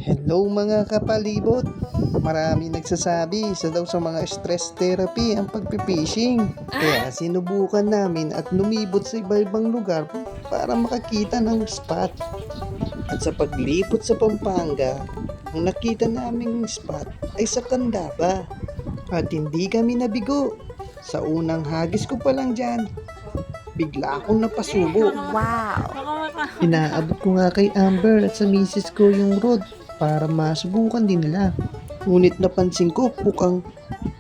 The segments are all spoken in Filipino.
Hello mga kapalibot. Marami nagsasabi sa mga stress therapy ang pagpipishing. Kaya sinubukan namin at lumibot sa iba-ibang lugar para makakita ng spot. At sa paglipot sa Pampanga, ang nakita naming spot ay sa Candaba. At hindi kami nabigo. Sa unang hagis ko pa lang dyan, bigla akong napasubo. Wow! Inaabot ko nga kay Amber at sa misis ko yung road para masubukan din nila. Ngunit napansin ko mukhang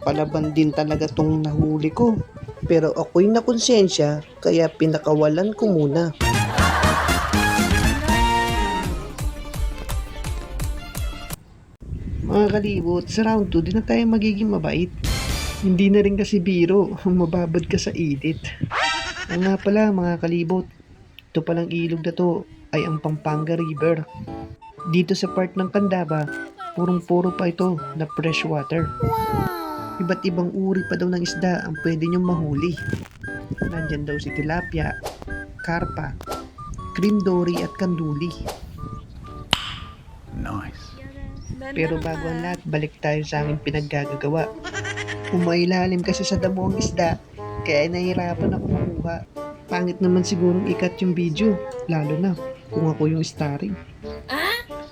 palaban din talaga tong nahuli ko. Pero ako'y nakonsensya kaya pinakawalan ko muna. Mga kalibot, sa round 2 di na tayo magiging mabait. Hindi na rin kasi biro, mababad ka sa edit. Nga pala mga kalibot, ito palang ilog na to ay ang Pampanga River. Dito sa part ng Candaba, purong-puro pa ito na fresh water. Iba't ibang uri pa daw ng isda ang pwede nyong mahuli. Nandyan daw si tilapia, karpa, cream dory at kanduli. Nice. Pero bago ang lahat, balik tayo sa aming pinaggagawa. Umailalim kasi sa damo ang isda, kaya nahihirapan ako makuha. Pangit naman sigurong ikat yung video, lalo na kung ako yung starring.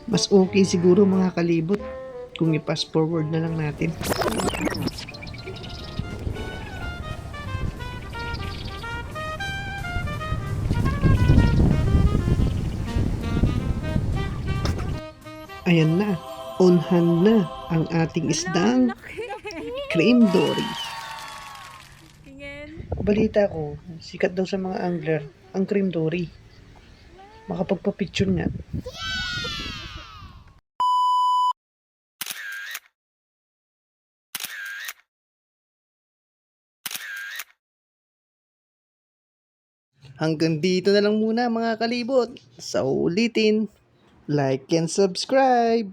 Mas okay siguro mga kalibot kung i-fast forward na lang natin. Ayan na, on hand na ang ating isdang cream dory. Balita ko, sikat daw sa mga angler ang cream dory. Makapagpa-picture nga. Hanggang dito na lang muna mga kalibot. Sa ulitin, like and subscribe!